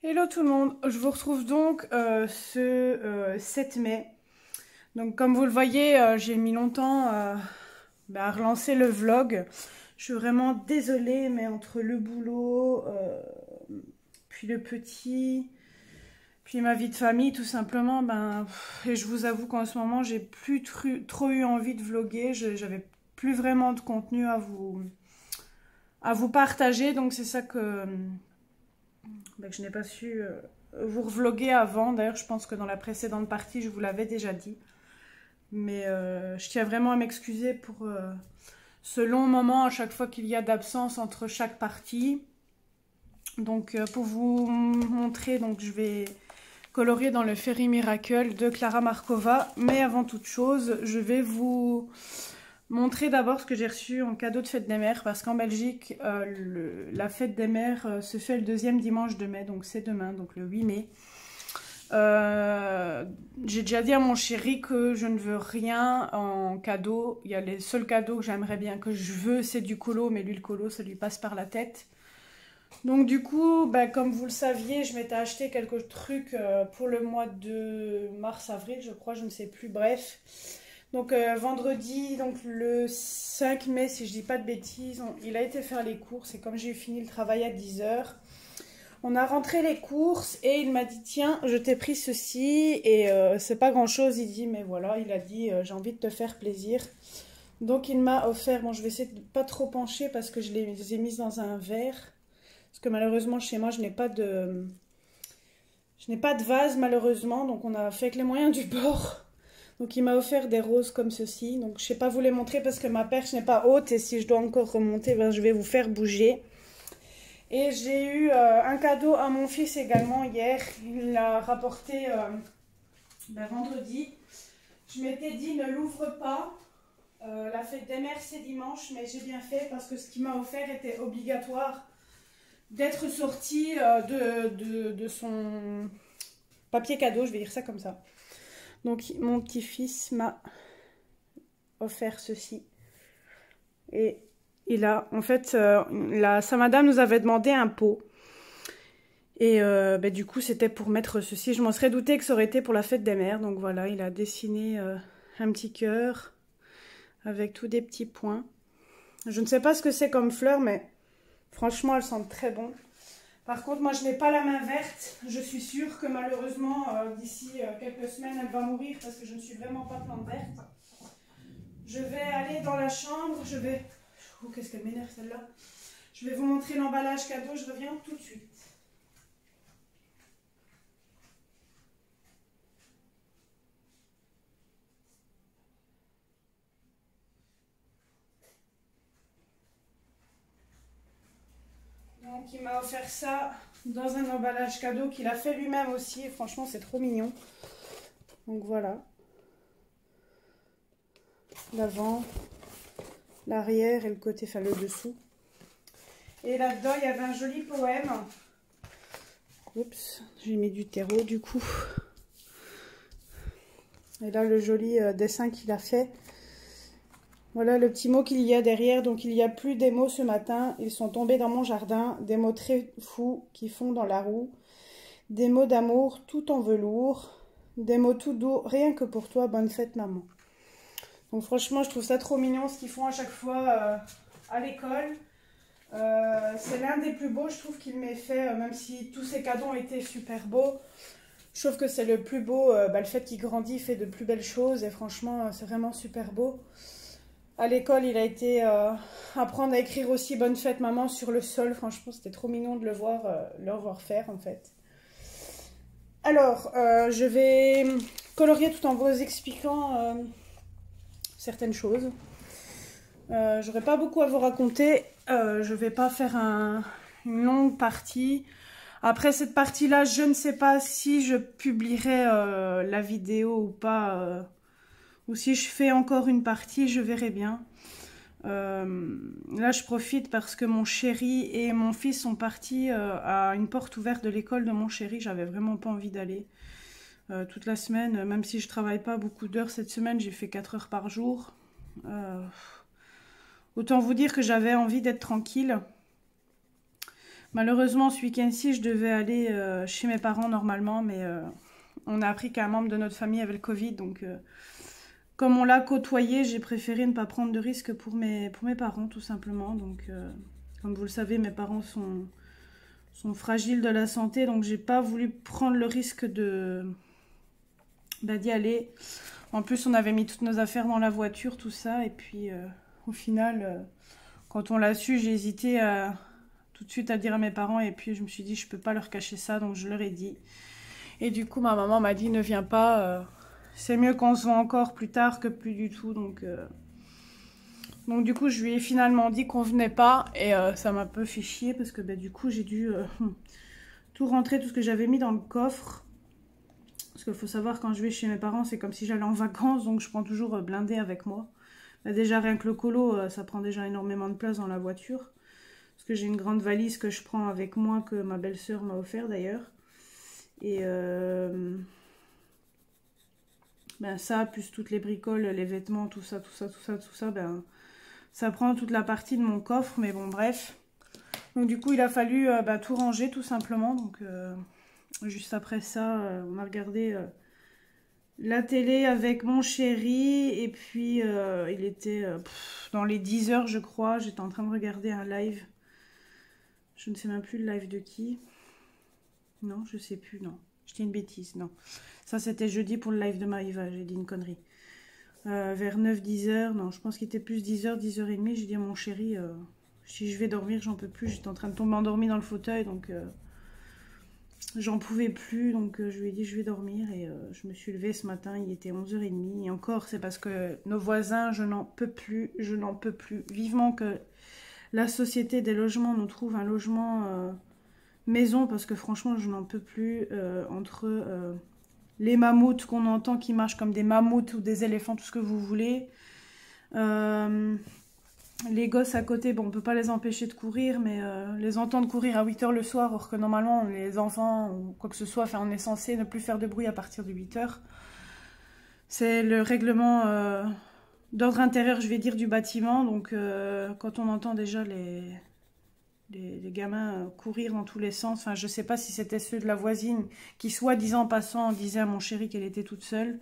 Hello tout le monde, je vous retrouve donc ce 7 mai. Donc comme vous le voyez, j'ai mis longtemps à relancer le vlog. Je suis vraiment désolée, mais entre le boulot, puis le petit, puis ma vie de famille, tout simplement, et je vous avoue qu'en ce moment, j'ai plus trop eu envie de vlogger. J'avais plus vraiment de contenu à vous partager, donc c'est ça que je n'ai pas su vous revloguer avant. D'ailleurs, je pense que dans la précédente partie, je vous l'avais déjà dit. Mais je tiens vraiment à m'excuser pour ce long moment à chaque fois qu'il y a d'absence entre chaque partie. Donc, pour vous montrer, donc, je vais colorier dans le Fairy Miracle de Clara Markova. Mais avant toute chose, je vais vous montrer d'abord ce que j'ai reçu en cadeau de fête des mères, parce qu'en Belgique, la fête des mères se fait le deuxième dimanche de mai, donc c'est demain, donc le 8 mai. J'ai déjà dit à mon chéri que je ne veux rien en cadeau. Il y a les seuls cadeaux que j'aimerais bien, que je veux, c'est du colo, mais lui le colo, ça lui passe par la tête. Donc du coup, comme vous le saviez, je m'étais acheté quelques trucs pour le mois de mars-avril, je crois, je ne sais plus, bref. Donc vendredi, donc le 5 mai, si je dis pas de bêtises, il a été faire les courses et comme j'ai fini le travail à 10 h, on a rentré les courses et il m'a dit tiens, je t'ai pris ceci et c'est pas grand chose. Il dit mais voilà, il a dit j'ai envie de te faire plaisir. Donc il m'a offert, bon je vais essayer de pas trop pencher parce que je les ai mises dans un verre. Parce que malheureusement chez moi je n'ai pas de vase malheureusement, donc on a fait avec les moyens du bord. Donc il m'a offert des roses comme ceci. Donc je ne sais pas vous les montrer parce que ma perche n'est pas haute et si je dois encore remonter, je vais vous faire bouger. Et j'ai eu un cadeau à mon fils également hier. Il l'a rapporté vendredi. Je m'étais dit ne l'ouvre pas. La fête des mères c'est dimanche, mais j'ai bien fait parce que ce qu'il m'a offert était obligatoire d'être sorti de son papier cadeau, je vais dire ça comme ça. Donc mon petit-fils m'a offert ceci. Et il a, en fait, sa madame nous avait demandé un pot. Et du coup, c'était pour mettre ceci. Je m'en serais douté que ça aurait été pour la fête des mères. Donc voilà, il a dessiné un petit cœur avec tous des petits points. Je ne sais pas ce que c'est comme fleur, mais franchement, elles sentent très bon. Par contre, moi, je n'ai pas la main verte. Je suis sûre que malheureusement, d'ici quelques semaines, elle va mourir parce que je ne suis vraiment pas plante verte. Je vais aller dans la chambre. Je vais... Oh, qu'est-ce qu'elle m'énerve celle-là. Je vais vous montrer l'emballage cadeau. Je reviens tout de suite. Donc, il m'a offert ça dans un emballage cadeau qu'il a fait lui-même aussi. Et franchement, c'est trop mignon. Donc, voilà. L'avant, l'arrière et le côté, enfin le dessous. Et là-dedans, il y avait un joli poème. Oups, j'ai mis du terreau du coup. Et là, le joli dessin qu'il a fait. Voilà le petit mot qu'il y a derrière. Donc, il n'y a plus des mots ce matin. Ils sont tombés dans mon jardin. Des mots très fous qui font dans la roue. Des mots d'amour tout en velours. Des mots tout doux, rien que pour toi. Bonne fête, maman. Donc, franchement, je trouve ça trop mignon ce qu'ils font à chaque fois à l'école. C'est l'un des plus beaux, je trouve, qu'il m'ait fait, même si tous ces cadeaux ont été super beaux. Je trouve que c'est le plus beau, le fait qu'il grandit fait de plus belles choses et franchement, c'est vraiment super beau. À l'école, il a été apprendre à écrire aussi Bonne fête maman sur le sol. Franchement, c'était trop mignon de le voir faire en fait. Alors, je vais colorier tout en vous expliquant certaines choses. J'aurais pas beaucoup à vous raconter. Je vais pas faire une longue partie. Après cette partie-là, je ne sais pas si je publierai la vidéo ou pas. Ou si je fais encore une partie, je verrai bien. Là, je profite parce que mon chéri et mon fils sont partis à une porte ouverte de l'école de mon chéri. J'avais vraiment pas envie d'aller toute la semaine. Même si je travaille pas beaucoup d'heures cette semaine, j'ai fait 4 heures par jour. Autant vous dire que j'avais envie d'être tranquille. Malheureusement, ce week-end-ci, je devais aller chez mes parents normalement, mais on a appris qu'un membre de notre famille avait le Covid, donc comme on l'a côtoyé, j'ai préféré ne pas prendre de risque pour mes parents, tout simplement. Donc, comme vous le savez, mes parents sont fragiles de la santé, donc j'ai pas voulu prendre le risque d'y aller. En plus, on avait mis toutes nos affaires dans la voiture, tout ça, et puis au final, quand on l'a su, j'ai hésité tout de suite à dire à mes parents, et puis je me suis dit, je peux pas leur cacher ça, donc je leur ai dit. Et du coup, ma maman m'a dit, ne viens pas, c'est mieux qu'on se voit encore plus tard que plus du tout, donc du coup, je lui ai finalement dit qu'on venait pas, et ça m'a un peu fait chier, parce que du coup, j'ai dû tout rentrer, tout ce que j'avais mis dans le coffre. Parce qu'il faut savoir, quand je vais chez mes parents, c'est comme si j'allais en vacances, donc je prends toujours blindé avec moi. Déjà, rien que le colo, ça prend déjà énormément de place dans la voiture. Parce que j'ai une grande valise que je prends avec moi, que ma belle-sœur m'a offert d'ailleurs. Et ça, plus toutes les bricoles, les vêtements, tout ça, ça prend toute la partie de mon coffre, mais bon, bref. Donc du coup, il a fallu tout ranger, tout simplement. Donc juste après ça, on a regardé la télé avec mon chéri, et puis il était dans les 10 heures, je crois. J'étais en train de regarder un live. Je ne sais même plus le live de qui. Non, je sais plus, non. Je dis une bêtise, non. Ça, c'était jeudi pour le live de Maïva, j'ai dit une connerie. Vers 9-10 heures, non, je pense qu'il était plus 10 heures, 10 h 30. J'ai dit à mon chéri, si je vais dormir, j'en peux plus. J'étais en train de tomber endormie dans le fauteuil, donc j'en pouvais plus. Donc je lui ai dit, je vais dormir, et je me suis levée ce matin, il était 11 h 30. Et encore, c'est parce que nos voisins, je n'en peux plus, je n'en peux plus. Vivement que la société des logements nous trouve un logement maison, parce que franchement, je n'en peux plus. Entre les mammouths qu'on entend qui marchent comme des mammouths ou des éléphants, tout ce que vous voulez. Les gosses à côté, bon, on ne peut pas les empêcher de courir, mais les entendre courir à 8 h le soir, alors que normalement, les enfants ou quoi que ce soit, on est censé ne plus faire de bruit à partir de 8 h. C'est le règlement d'ordre intérieur, je vais dire, du bâtiment. Donc, quand on entend déjà les gamins courir dans tous les sens. Enfin, je sais pas si c'était ceux de la voisine qui, soi-disant passant, disaient à mon chéri qu'elle était toute seule.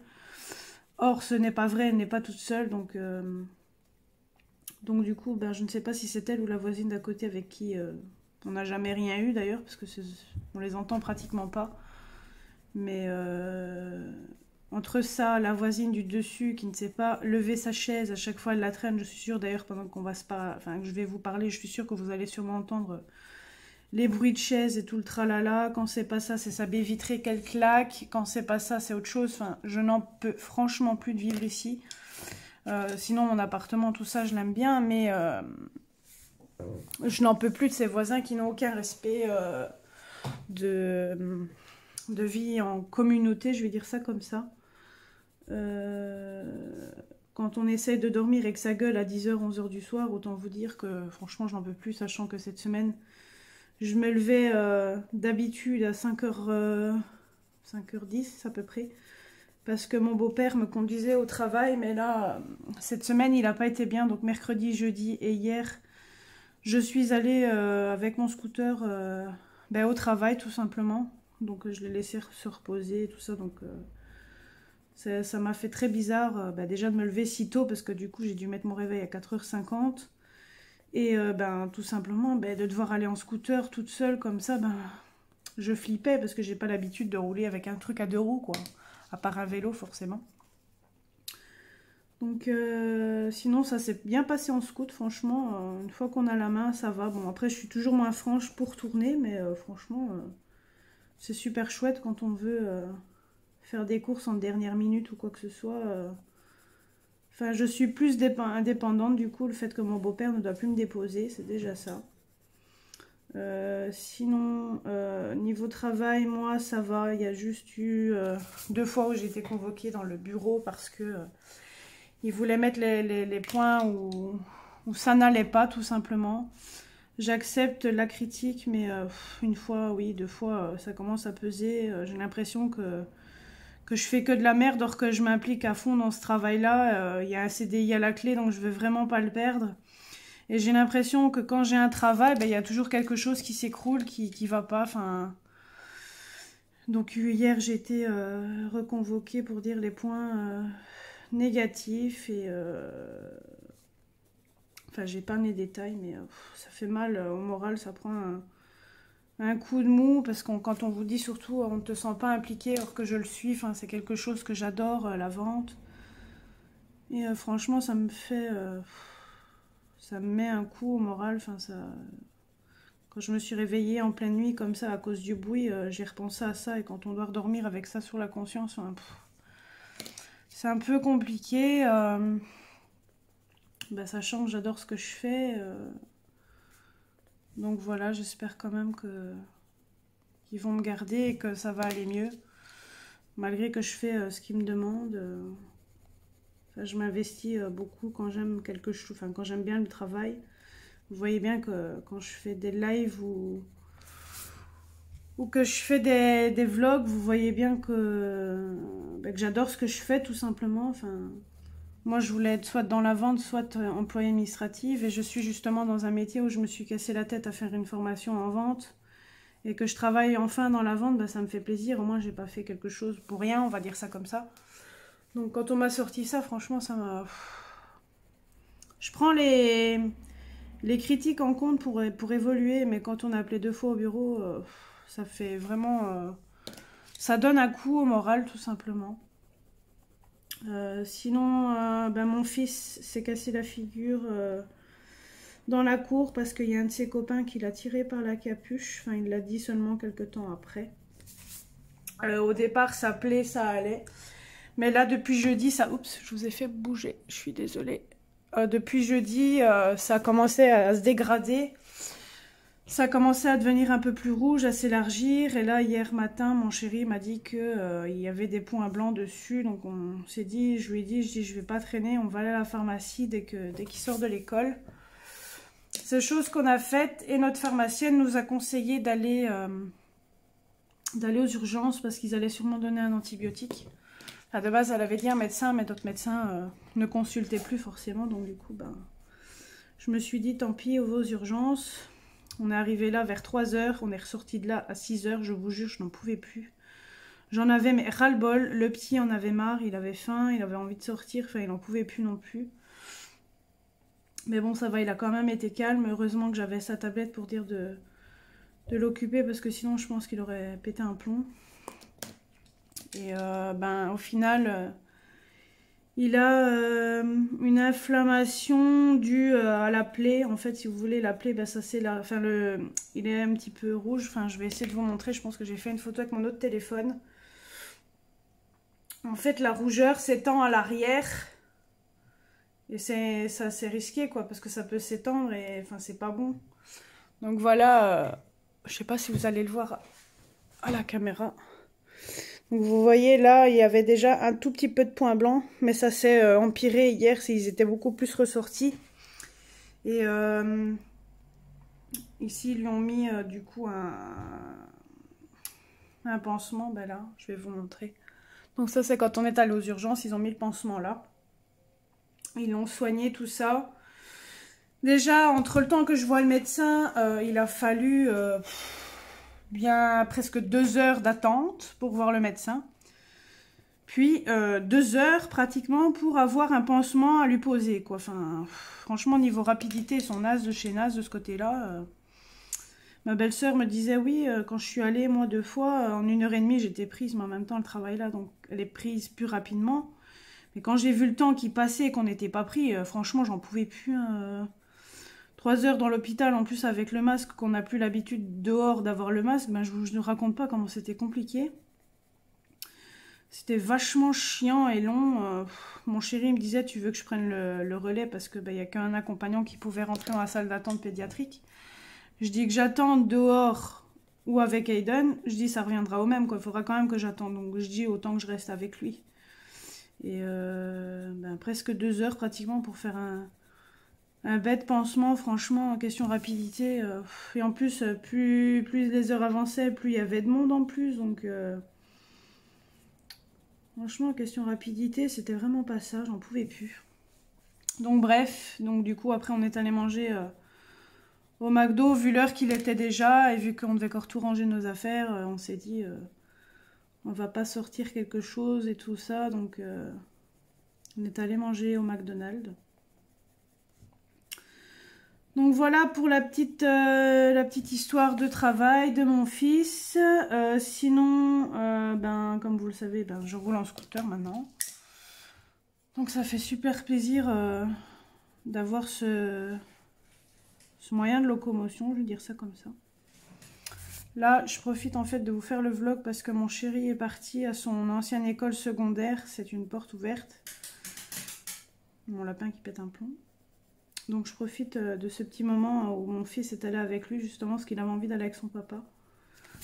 Or, ce n'est pas vrai, elle n'est pas toute seule. Donc du coup, je ne sais pas si c'est elle ou la voisine d'à côté avec qui on n'a jamais rien eu d'ailleurs, parce que on les entend pratiquement pas. Mais entre ça, la voisine du dessus qui ne sait pas lever sa chaise, à chaque fois elle la traîne, je suis sûre d'ailleurs pendant qu'on va que je vais vous parler, je suis sûre que vous allez sûrement entendre les bruits de chaise et tout le tralala. Quand c'est pas ça, c'est sa baie vitrée qu'elle claque. Quand c'est pas ça, c'est autre chose. Enfin, je n'en peux franchement plus de vivre ici. Sinon, mon appartement, tout ça, je l'aime bien, mais je n'en peux plus de ces voisins qui n'ont aucun respect de vie en communauté, je vais dire ça comme ça. Quand on essaye de dormir et que ça gueule à 10 h, 11 h du soir, autant vous dire que franchement j'en peux plus, sachant que cette semaine je me levais d'habitude à 5h10 à peu près, parce que mon beau-père me conduisait au travail, mais là cette semaine il n'a pas été bien, donc mercredi, jeudi et hier je suis allée avec mon scooter au travail tout simplement. Donc je l'ai laissé se reposer et tout ça, donc ça m'a fait très bizarre déjà de me lever si tôt, parce que du coup j'ai dû mettre mon réveil à 4h50. Et tout simplement de devoir aller en scooter toute seule comme ça, je flippais, parce que j'ai pas l'habitude de rouler avec un truc à 2 roues, quoi. À part un vélo forcément. Donc sinon ça s'est bien passé en scoot, franchement. Une fois qu'on a la main, ça va. Bon, après je suis toujours moins franche pour tourner, mais franchement... c'est super chouette quand on veut faire des courses en dernière minute ou quoi que ce soit. Enfin, je suis plus indépendante, du coup, le fait que mon beau-père ne doit plus me déposer, c'est déjà ça. Sinon, niveau travail, moi, ça va. Il y a juste eu 2 fois où j'ai été convoquée dans le bureau parce que ils voulaient mettre les points où ça n'allait pas, tout simplement. J'accepte la critique, mais une fois, oui, 2 fois, ça commence à peser. J'ai l'impression que je fais que de la merde, alors que je m'implique à fond dans ce travail-là. Il y a un CDI à la clé, donc je veux vraiment pas le perdre. Et j'ai l'impression que quand j'ai un travail, ben, il y a toujours quelque chose qui s'écroule, qui va pas. Enfin, donc hier, j'ai été reconvoquée pour dire les points négatifs. Et enfin, j'ai pas les détails, mais ça fait mal au moral. Ça prend un coup de mou parce que quand on vous dit surtout on ne te sent pas impliqué alors que je le suis. Enfin, c'est quelque chose que j'adore, la vente. Et franchement, ça me fait... ça me met un coup au moral. Enfin, ça... Quand je me suis réveillée en pleine nuit comme ça à cause du bruit, j'ai repensé à ça. Et quand on doit redormir avec ça sur la conscience, enfin, c'est un peu compliqué. Bah, sachant que j'adore ce que je fais. Donc voilà, j'espère quand même qu'ils vont me garder et que ça va aller mieux. Malgré que je fais ce qu'ils me demandent. Enfin, je m'investis beaucoup quand j'aime quelque chose, enfin quand j'aime bien le travail. Vous voyez bien que quand je fais des lives ou que je fais des vlogs, vous voyez bien que j'adore ce que je fais tout simplement. Enfin, moi je voulais être soit dans la vente, soit employée administrative et je suis justement dans un métier où je me suis cassé la tête à faire une formation en vente et que je travaille enfin dans la vente, ça me fait plaisir. Au moins j'ai pas fait quelque chose pour rien, on va dire ça comme ça. Donc quand on m'a sorti ça, franchement ça m'a... Je prends les critiques en compte pour évoluer, mais quand on est appelé 2 fois au bureau, ça fait vraiment... ça donne un coup au moral, tout simplement. Sinon, mon fils s'est cassé la figure dans la cour parce qu'il y a un de ses copains qui l'a tiré par la capuche. Enfin, il l'a dit seulement quelques temps après. Au départ, ça plaît, ça allait. Mais là, depuis jeudi, ça... Oups, je vous ai fait bouger, je suis désolée. Depuis jeudi, ça a commencé à se dégrader. Ça a commencé à devenir un peu plus rouge, à s'élargir. Et là, hier matin, mon chéri m'a dit qu'il y avait des points blancs dessus. Donc on s'est dit, je lui ai dit, je vais pas traîner, on va aller à la pharmacie dès qu'il sort de l'école. C'est chose qu'on a faite et notre pharmacienne nous a conseillé d'aller aux urgences parce qu'ils allaient sûrement donner un antibiotique. Enfin, de base, elle avait dit un médecin, mais d'autres médecins ne consultaient plus forcément. Donc du coup, je me suis dit, tant pis, aux urgences. On est arrivé là vers 3 h, on est ressorti de là à 6 h, je vous jure, je n'en pouvais plus. J'en avais mais ras-le-bol, le petit en avait marre, il avait faim, il avait envie de sortir, enfin il n'en pouvait plus non plus. Mais bon, ça va, il a quand même été calme, heureusement que j'avais sa tablette pour dire de l'occuper, parce que sinon je pense qu'il aurait pété un plomb. Et au final... il a une inflammation due à la plaie. En fait, si vous voulez, la plaie, ça c'est là. Enfin, il est un petit peu rouge. Enfin, je vais essayer de vous montrer. Je pense que j'ai fait une photo avec mon autre téléphone. En fait, la rougeur s'étend à l'arrière. Et c'est risqué, quoi, parce que ça peut s'étendre et enfin, c'est pas bon. Donc voilà, je sais pas si vous allez le voir à la caméra. Donc vous voyez là, il y avait déjà un tout petit peu de points blancs, mais ça s'est empiré hier, ils étaient beaucoup plus ressortis. Et ici, ils lui ont mis du coup un pansement, là, je vais vous montrer. Donc ça, c'est quand on est allé aux urgences, ils ont mis le pansement là. Ils l'ont soigné, tout ça. Déjà, entre le temps que je vois le médecin, il a fallu... bien presque 2 heures d'attente pour voir le médecin. Puis 2 heures pratiquement pour avoir un pansement à lui poser, quoi. Enfin, franchement, niveau rapidité, ils sont nazes de chez naze de ce côté-là. Ma belle-sœur me disait, oui, quand je suis allée, moi, 2 fois, en 1 h 30, j'étais prise, mais en même temps, le travail là, donc elle est prise plus rapidement. Mais quand j'ai vu le temps qui passait et qu'on n'était pas pris, franchement, j'en pouvais plus. 3 heures dans l'hôpital, en plus avec le masque, qu'on n'a plus l'habitude dehors d'avoir le masque, je ne raconte pas comment c'était compliqué. C'était vachement chiant et long. Mon chéri me disait, tu veux que je prenne le relais parce que y a qu'un accompagnant qui pouvait rentrer dans la salle d'attente pédiatrique. Je dis que j'attende dehors ou avec Aiden. Je dis ça reviendra au même, quoi. Il faudra quand même que j'attende. Donc je dis autant que je reste avec lui. Et presque 2 heures pratiquement pour faire un bête pansement, franchement, en question rapidité. Et en plus, plus les heures avançaient, plus il y avait de monde en plus. Donc, franchement, en question rapidité, c'était vraiment pas ça. J'en pouvais plus. Donc bref, donc du coup après on est allé manger au McDo, vu l'heure qu'il était déjà, et vu qu'on devait encore tout ranger nos affaires, on s'est dit on va pas sortir quelque chose et tout ça, donc on est allé manger au McDonald's. Donc voilà pour la petite histoire de travail de mon fils. Sinon, ben, comme vous le savez, ben, je roule en scooter maintenant. Donc ça fait super plaisir d'avoir ce moyen de locomotion, je vais dire ça comme ça. Là, je profite en fait de vous faire le vlog parce que mon chéri est parti à son ancienne école secondaire. C'est une porte ouverte. Mon lapin qui pète un plomb. Donc je profite de ce petit moment où mon fils est allé avec lui, justement, parce qu'il avait envie d'aller avec son papa.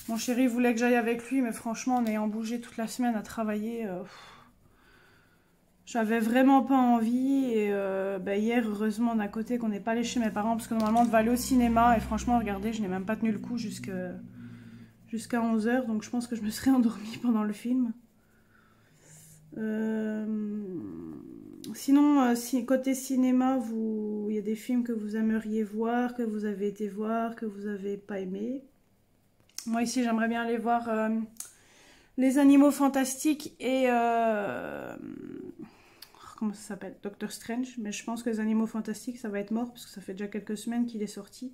Mon chéri voulait que j'aille avec lui, mais franchement, en ayant bougé toute la semaine à travailler, j'avais vraiment pas envie. Et bah, hier, heureusement, d'un côté, qu'on n'est pas allé chez mes parents, parce que normalement, on devait aller au cinéma. Et franchement, regardez, je n'ai même pas tenu le coup jusqu'à 11 h, donc je pense que je me serais endormie pendant le film. Sinon, côté cinéma, il y a des films que vous aimeriez voir, que vous avez été voir, que vous n'avez pas aimé. Moi ici, j'aimerais bien aller voir Les Animaux Fantastiques et... comment ça s'appelle? Doctor Strange. Mais je pense que Les Animaux Fantastiques, ça va être mort, parce que ça fait déjà quelques semaines qu'il est sorti.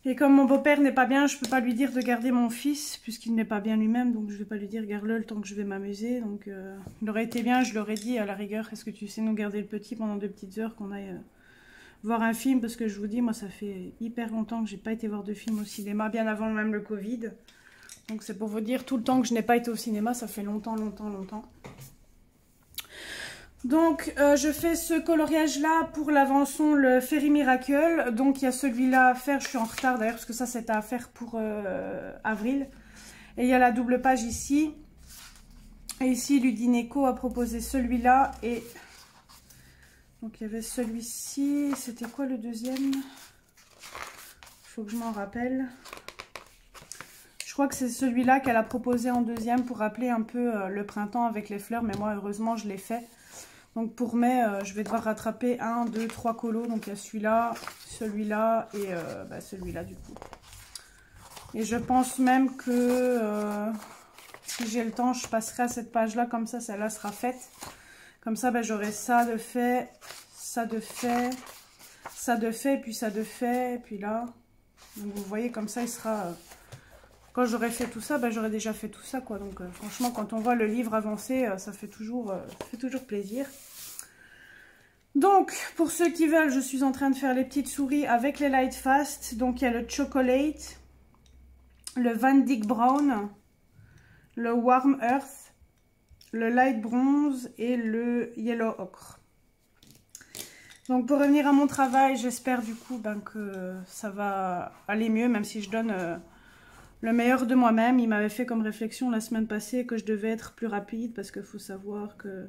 Et comme mon beau-père n'est pas bien, je peux pas lui dire de garder mon fils, puisqu'il n'est pas bien lui-même, donc je vais pas lui dire garde-le le temps que je vais m'amuser. Donc il aurait été bien, je l'aurais dit à la rigueur, est-ce que tu sais nous garder le petit pendant 2 petites heures qu'on aille voir un film, parce que je vous dis, moi ça fait hyper longtemps que j'ai pas été voir de film au cinéma, bien avant même le Covid. Donc c'est pour vous dire, tout le temps que je n'ai pas été au cinéma, ça fait longtemps. Donc, je fais ce coloriage-là pour l'avançon, le Fairy Miracle. Donc, il y a celui-là à faire. Je suis en retard d'ailleurs, parce que ça, c'était à faire pour avril. Et il y a la double page ici. Et ici, Ludineco a proposé celui-là. Et donc, il y avait celui-ci. C'était quoi le deuxième? Il faut que je m'en rappelle. Je crois que c'est celui-là qu'elle a proposé en deuxième pour rappeler un peu le printemps avec les fleurs. Mais moi, heureusement, je l'ai fait. Donc pour mai, je vais devoir rattraper 1, 2, 3 colos. Donc il y a celui-là et bah, celui-là du coup. Et je pense même que si j'ai le temps, je passerai à cette page-là. Comme ça, celle-là sera faite. Comme ça, bah, j'aurai ça de fait, ça de fait, ça de fait, puis ça de fait, et puis là. Donc vous voyez, comme ça, il sera... quand j'aurai fait tout ça, bah, j'aurai déjà fait tout ça, quoi. Donc franchement, quand on voit le livre avancer, ça fait toujours plaisir. Donc, pour ceux qui veulent, je suis en train de faire les petites souris avec les Light Fast. Donc, il y a le Chocolate, le Van Dyck Brown, le Warm Earth, le Light Bronze et le Yellow Ochre. Donc, pour revenir à mon travail, j'espère du coup que ça va aller mieux, même si je donne le meilleur de moi-même. Il m'avait fait comme réflexion la semaine passée que je devais être plus rapide, parce qu'il faut savoir que...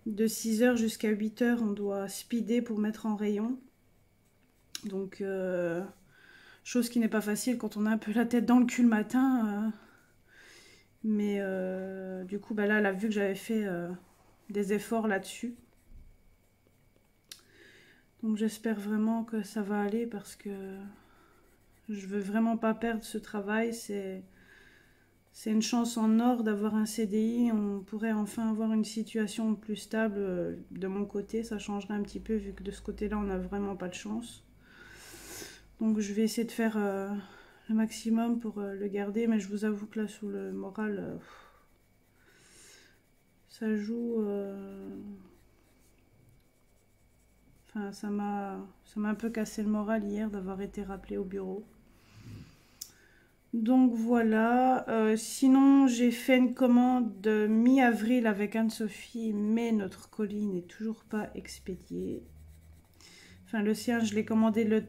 de 6 h jusqu'à 8 h, on doit speeder pour mettre en rayon. Donc, chose qui n'est pas facile quand on a un peu la tête dans le cul le matin. Mais du coup, bah là, elle a vu que j'avais fait des efforts là-dessus. Donc, j'espère vraiment que ça va aller parce que je veux vraiment pas perdre ce travail. C'est une chance en or d'avoir un CDI. On pourrait enfin avoir une situation plus stable de mon côté. Ça changerait un petit peu vu que de ce côté-là, on n'a vraiment pas de chance. Donc je vais essayer de faire le maximum pour le garder. Mais je vous avoue que là, sur le moral, ça joue... Enfin, ça m'a un peu cassé le moral hier d'avoir été rappelée au bureau. Donc voilà, sinon j'ai fait une commande de mi-avril avec Anne-Sophie, mais notre colis n'est toujours pas expédié. Enfin le sien je l'ai commandé le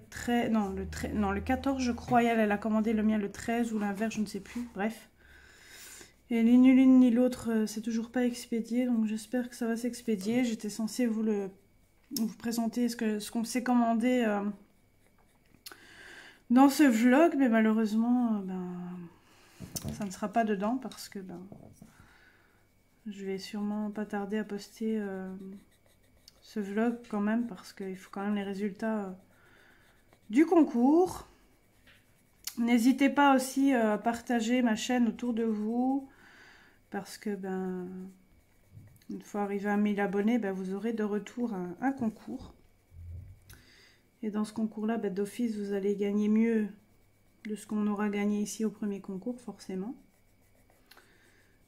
14 je crois, et elle a commandé le mien le 13 ou l'inverse, je ne sais plus, bref. Et ni l'une ni l'autre c'est toujours pas expédié, donc j'espère que ça va s'expédier. J'étais censée vous présenter ce qu'on s'est commandé... dans ce vlog, mais malheureusement, ça ne sera pas dedans parce que je vais sûrement pas tarder à poster ce vlog quand même, parce qu'il faut quand même les résultats du concours. N'hésitez pas aussi à partager ma chaîne autour de vous, parce que ben, une fois arrivé à 1000 abonnés, ben, vous aurez de retour un concours. Et dans ce concours-là, ben, d'office, vous allez gagner mieux de ce qu'on aura gagné ici au premier concours, forcément.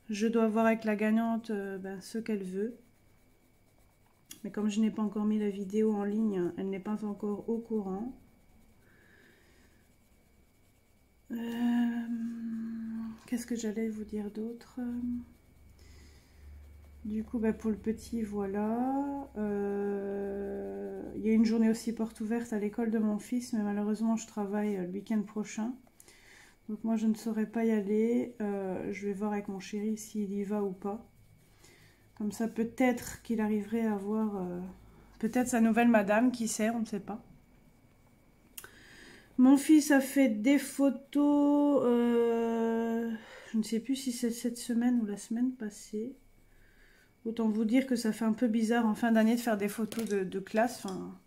Je dois voir avec la gagnante ben, ce qu'elle veut. Mais comme je n'ai pas encore mis la vidéo en ligne, elle n'est pas encore au courant. Qu'est-ce que j'allais vous dire d'autre? Du coup, bah pour le petit, voilà. Il y a une journée aussi porte ouverte à l'école de mon fils, mais malheureusement, je travaille le week-end prochain. Donc moi, je ne saurais pas y aller. Je vais voir avec mon chéri s'il y va ou pas. Comme ça, peut-être qu'il arriverait à voir peut-être sa nouvelle madame, qui sait, on ne sait pas. Mon fils a fait des photos, je ne sais plus si c'est cette semaine ou la semaine passée. Autant vous dire que ça fait un peu bizarre en fin d'année de faire des photos de classe. Enfin,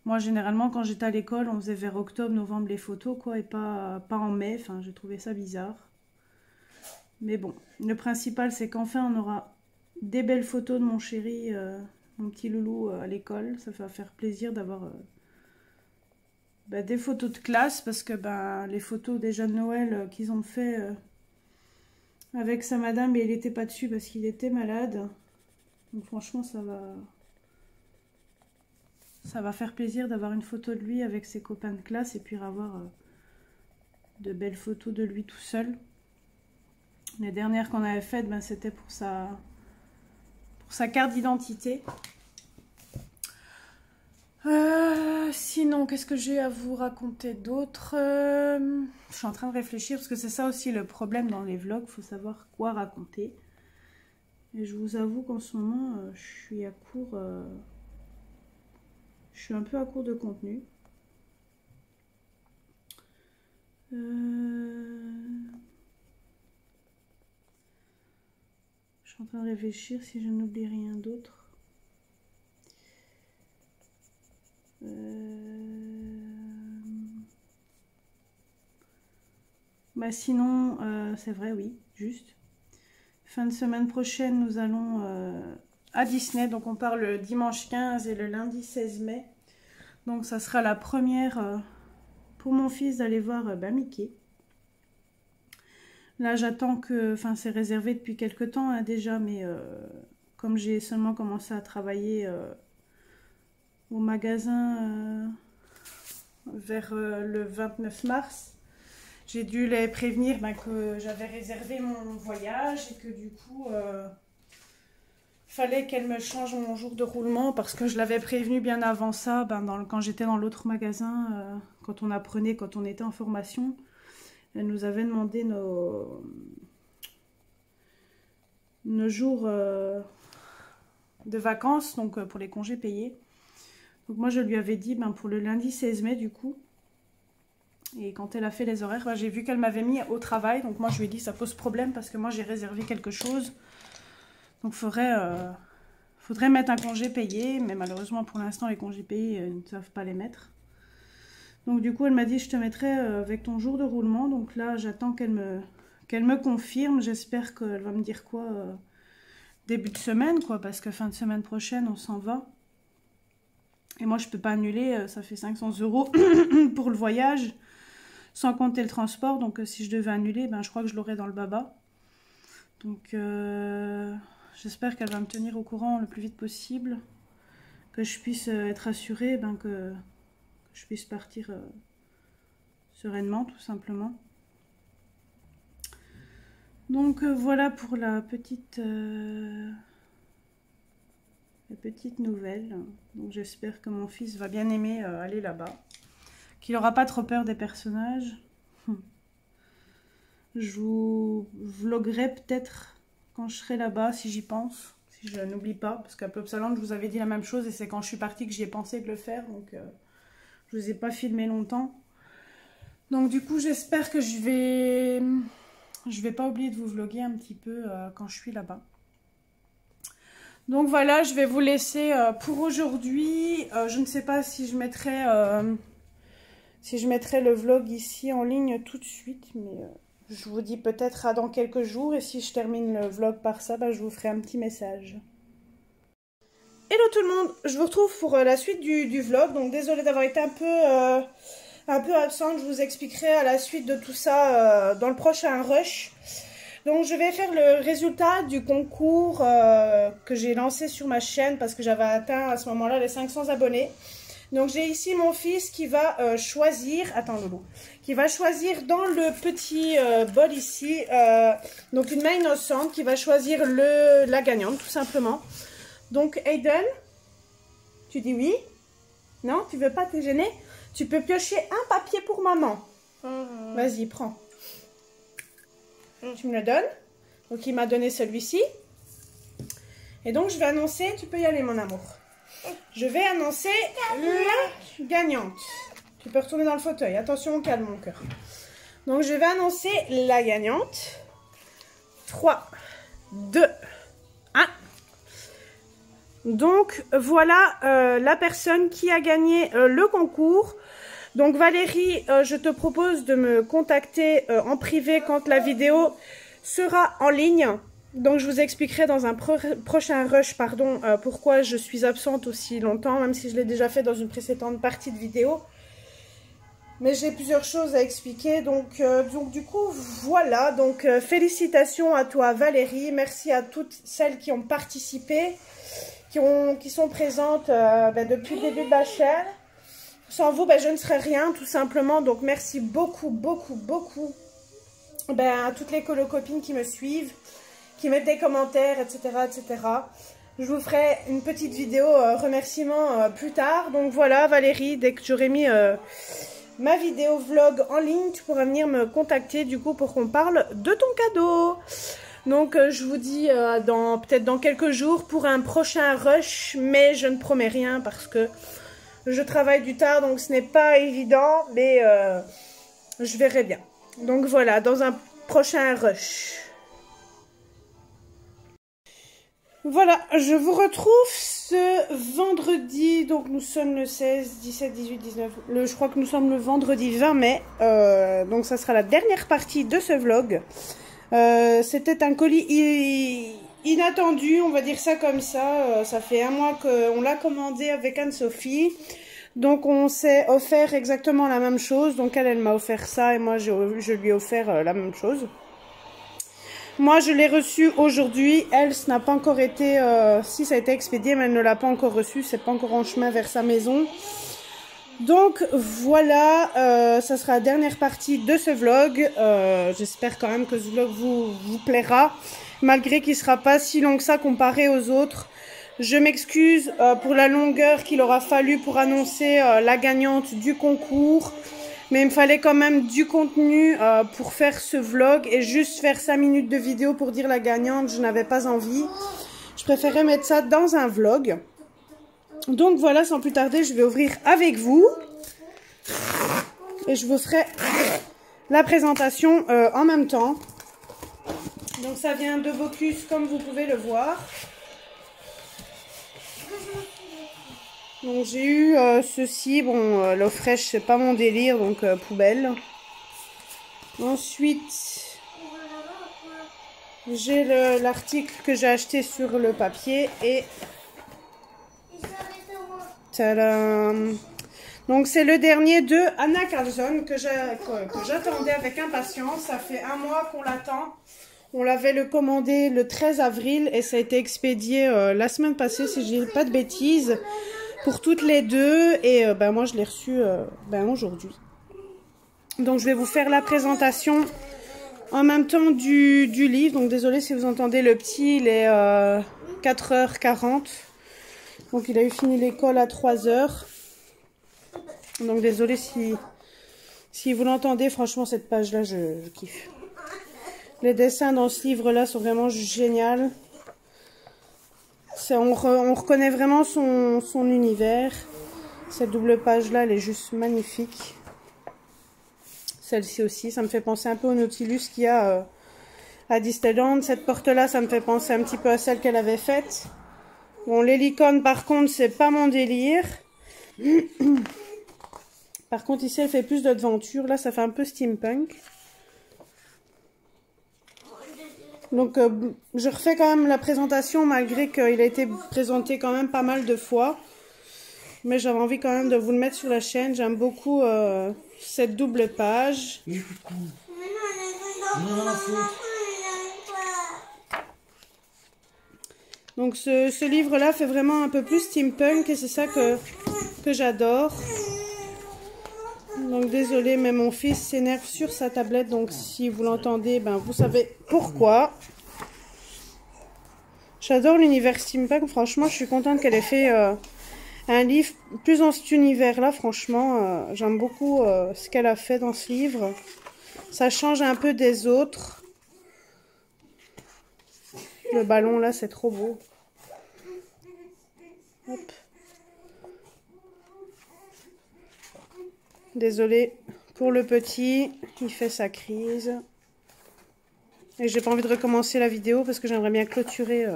moi, généralement, quand j'étais à l'école, on faisait vers octobre, novembre les photos, quoi, et pas en mai. Enfin, j'ai trouvé ça bizarre. Mais bon, le principal, c'est qu'enfin, on aura des belles photos de mon chéri, mon petit loulou à l'école. Ça va faire plaisir d'avoir... bah, des photos de classe, parce que bah, les photos déjà de Noël qu'ils ont fait avec sa madame, et il n'était pas dessus parce qu'il était malade. Donc franchement, ça va faire plaisir d'avoir une photo de lui avec ses copains de classe, et puis avoir de belles photos de lui tout seul. Les dernières qu'on avait faites, ben, c'était pour sa carte d'identité. Sinon, qu'est-ce que j'ai à vous raconter d'autre? Je suis en train de réfléchir, parce que c'est ça aussi le problème dans les vlogs, il faut savoir quoi raconter. Et je vous avoue qu'en ce moment, je suis à court... je suis un peu à court de contenu. Je suis en train de réfléchir si je n'oublie rien d'autre. Bah sinon, c'est vrai, oui, juste. Fin de semaine prochaine, nous allons à Disney. Donc on part le dimanche 15 et le lundi 16 mai. Donc ça sera la première pour mon fils d'aller voir bah, Mickey. Là j'attends que... Enfin c'est réservé depuis quelques temps hein, déjà, mais comme j'ai seulement commencé à travailler au magasin vers le 29 mars, j'ai dû les prévenir ben, que j'avais réservé mon voyage et que du coup, fallait qu'elle me change mon jour de roulement, parce que je l'avais prévenu bien avant ça, ben, quand j'étais dans l'autre magasin, quand on apprenait, quand on était en formation, elle nous avait demandé nos jours de vacances, donc pour les congés payés. Donc moi je lui avais dit ben, pour le lundi 16 mai du coup. Et quand elle a fait les horaires, bah, j'ai vu qu'elle m'avait mis au travail. Donc moi, je lui ai dit, ça pose problème parce que moi, j'ai réservé quelque chose. Donc, faudrait mettre un congé payé. Mais malheureusement, pour l'instant, les congés payés, ils ne savent pas les mettre. Donc du coup, elle m'a dit, je te mettrai avec ton jour de roulement. Donc là, j'attends qu'elle me confirme. J'espère qu'elle va me dire quoi début de semaine, quoi. Parce que fin de semaine prochaine, on s'en va. Et moi, je peux pas annuler. Ça fait 500 € pour le voyage. Sans compter le transport, donc si je devais annuler, ben, je crois que je l'aurais dans le baba. Donc j'espère qu'elle va me tenir au courant le plus vite possible, que je puisse être assurée, ben, que je puisse partir sereinement, tout simplement. Donc voilà pour la petite nouvelle. Donc j'espère que mon fils va bien aimer aller là-bas. Qu'il n'aura pas trop peur des personnages. Je vous vloguerai peut-être quand je serai là-bas, si j'y pense, si je n'oublie pas. Parce qu'à Plopsaland, je vous avais dit la même chose et c'est quand je suis partie que j'y ai pensé de le faire. Donc, je ne vous ai pas filmé longtemps. Donc, du coup, j'espère que je vais pas oublier de vous vloguer un petit peu quand je suis là-bas. Donc voilà, je vais vous laisser pour aujourd'hui. Je ne sais pas si je mettrai le vlog ici en ligne tout de suite, mais je vous dis peut-être à dans quelques jours. Et si je termine le vlog par ça, bah, je vous ferai un petit message. Hello tout le monde, je vous retrouve pour la suite du vlog. Donc désolée d'avoir été un peu absente, je vous expliquerai à la suite de tout ça dans le prochain rush. Donc je vais faire le résultat du concours que j'ai lancé sur ma chaîne parce que j'avais atteint à ce moment-là les 500 abonnés. Donc j'ai ici mon fils qui va choisir, attends Loulou, qui va choisir dans le petit bol ici, donc une main innocente qui va choisir la gagnante tout simplement. Donc Aiden, tu dis oui? Non, tu veux pas te gêner? Tu peux piocher un papier pour maman. Vas-y, prends. Tu me le donnes. Donc il m'a donné celui-ci. Et donc je vais annoncer, tu peux y aller mon amour. Je vais annoncer la gagnante. Tu peux retourner dans le fauteuil. Attention au calme mon cœur. Donc je vais annoncer la gagnante. 3, 2, 1. Donc voilà la personne qui a gagné le concours. Donc Valérie, je te propose de me contacter en privé quand la vidéo sera en ligne. Donc je vous expliquerai dans un prochain rush pourquoi je suis absente aussi longtemps, même si je l'ai déjà fait dans une précédente partie de vidéo. Mais j'ai plusieurs choses à expliquer. Donc du coup, voilà. Donc félicitations à toi Valérie. Merci à toutes celles qui ont participé, qui sont présentes depuis le début de la chaîne. Sans vous, je ne serais rien, tout simplement. Donc, merci beaucoup, beaucoup, beaucoup à toutes les copines qui me suivent, qui mettent des commentaires, etc., etc. Je vous ferai une petite vidéo remerciement plus tard. Donc, voilà, Valérie, dès que j'aurai mis ma vidéo vlog en ligne, tu pourras venir me contacter, du coup, pour qu'on parle de ton cadeau. Donc, je vous dis peut-être dans quelques jours pour un prochain rush, mais je ne promets rien parce que je travaille du tard, donc ce n'est pas évident, mais je verrai bien. Donc voilà, dans un prochain rush. Voilà, je vous retrouve ce vendredi, donc nous sommes le 16, 17, 18, 19, je crois que nous sommes le vendredi 20 mai, donc ça sera la dernière partie de ce vlog. C'était un colis inattendu, on va dire ça comme ça. Ça fait un mois qu'on l'a commandé avec Anne-Sophie. Donc on s'est offert exactement la même chose. Donc elle m'a offert ça et moi je lui ai offert la même chose. Moi je l'ai reçu aujourd'hui. Elle, ça n'a pas encore été... si ça a été expédié, mais elle ne l'a pas encore reçu. C'est pas encore en chemin vers sa maison. Donc voilà, ça sera la dernière partie de ce vlog. J'espère quand même que ce vlog vous plaira, malgré qu'il ne sera pas si long que ça comparé aux autres. Je m'excuse pour la longueur qu'il aura fallu pour annoncer la gagnante du concours. Mais il me fallait quand même du contenu pour faire ce vlog. Et juste faire 5 minutes de vidéo pour dire la gagnante, je n'avais pas envie. Je préférais mettre ça dans un vlog. Donc voilà, sans plus tarder, je vais ouvrir avec vous. Et je vous ferai la présentation en même temps. Donc ça vient de Bocuse, comme vous pouvez le voir. Donc j'ai eu ceci. Bon, l'eau fraîche, c'est pas mon délire, donc poubelle. Ensuite, j'ai l'article que j'ai acheté sur le papier et... Tadam. Donc c'est le dernier de Anna Karlsson que j'attendais avec impatience. Ça fait un mois qu'on l'attend. On l'avait commandé le 13 avril et ça a été expédié la semaine passée, si je dis pas de bêtises, pour toutes les deux. Et moi je l'ai reçu aujourd'hui. Donc je vais vous faire la présentation en même temps du livre. Donc désolé si vous entendez le petit, il est 4h40. Donc il a eu fini l'école à 3h. Donc désolé si vous l'entendez. Franchement cette page là je kiffe. Les dessins dans ce livre là sont vraiment géniaux. On reconnaît vraiment son univers. Cette double page là elle est juste magnifique. Celle-ci aussi, ça me fait penser un peu au Nautilus qu'il y a à Disneyland. Cette porte là ça me fait penser un petit peu à celle qu'elle avait faite. Bon, les licornes, par contre, c'est pas mon délire. Par contre, ici, elle fait plus d'aventure. Là, ça fait un peu steampunk. Donc, je refais quand même la présentation, malgré qu'il a été présenté quand même pas mal de fois. Mais j'avais envie quand même de vous le mettre sur la chaîne. J'aime beaucoup cette double page. Donc ce livre-là fait vraiment un peu plus steampunk et c'est ça que j'adore. Donc désolé, mais mon fils s'énerve sur sa tablette. Donc si vous l'entendez, ben vous savez pourquoi. J'adore l'univers steampunk. Franchement, je suis contente qu'elle ait fait un livre plus dans cet univers-là. Franchement, j'aime beaucoup ce qu'elle a fait dans ce livre. Ça change un peu des autres. Le ballon là, c'est trop beau. Hop. Désolée pour le petit, il fait sa crise. Et j'ai pas envie de recommencer la vidéo parce que j'aimerais bien clôturer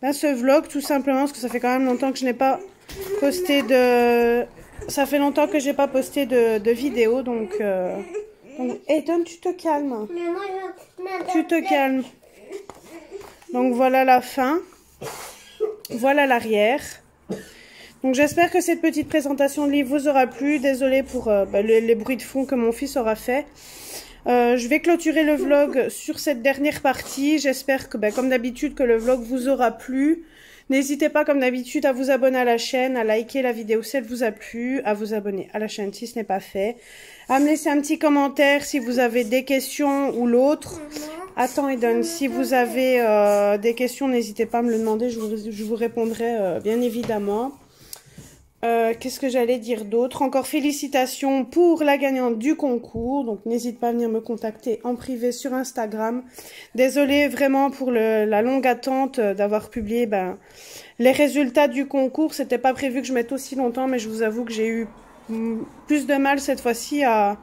ce vlog tout simplement parce que ça fait quand même longtemps que je n'ai pas posté de... Ça fait longtemps que j'ai pas posté de vidéo donc... Ethan, tu te calmes. Tu te calmes. Donc voilà la fin. Voilà l'arrière. Donc j'espère que cette petite présentation de livre vous aura plu. Désolée pour les bruits de fond que mon fils aura fait. Je vais clôturer le vlog sur cette dernière partie. J'espère que, comme d'habitude, que le vlog vous aura plu. N'hésitez pas, comme d'habitude, à vous abonner à la chaîne, à liker la vidéo si elle vous a plu, à vous abonner à la chaîne si ce n'est pas fait, à me laisser un petit commentaire si vous avez des questions ou l'autre. Attends, Eden, si vous avez des questions, n'hésitez pas à me le demander, je vous répondrai bien évidemment. Qu'est-ce que j'allais dire d'autre? Encore félicitations pour la gagnante du concours. Donc n'hésite pas à venir me contacter en privé sur Instagram. Désolée vraiment pour la longue attente d'avoir publié les résultats du concours. C'était pas prévu que je mette aussi longtemps, mais je vous avoue que j'ai eu plus de mal cette fois-ci à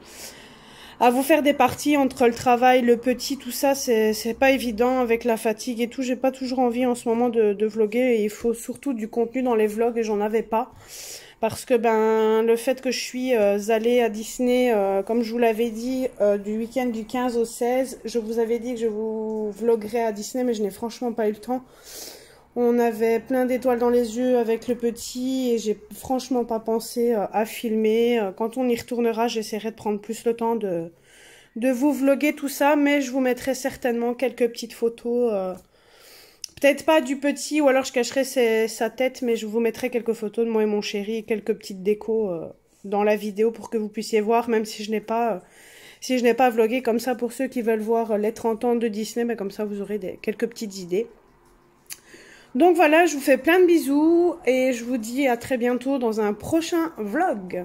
vous faire des parties entre le travail, le petit, tout ça. C'est pas évident avec la fatigue et tout. J'ai pas toujours envie en ce moment de vlogger et il faut surtout du contenu dans les vlogs et j'en avais pas. Parce que le fait que je suis allée à Disney, comme je vous l'avais dit, du week-end du 15 au 16, je vous avais dit que je vous vloguerais à Disney, mais je n'ai franchement pas eu le temps. On avait plein d'étoiles dans les yeux avec le petit et j'ai franchement pas pensé à filmer. Quand on y retournera, j'essaierai de prendre plus le temps de vous vloguer tout ça, mais je vous mettrai certainement quelques petites photos. Peut-être pas du petit, ou alors je cacherai sa tête, mais je vous mettrai quelques photos de moi et mon chéri et quelques petites décos dans la vidéo pour que vous puissiez voir, même si je n'ai pas vlogué comme ça pour ceux qui veulent voir les 30 ans de Disney, mais comme ça vous aurez quelques petites idées. Donc voilà, je vous fais plein de bisous et je vous dis à très bientôt dans un prochain vlog.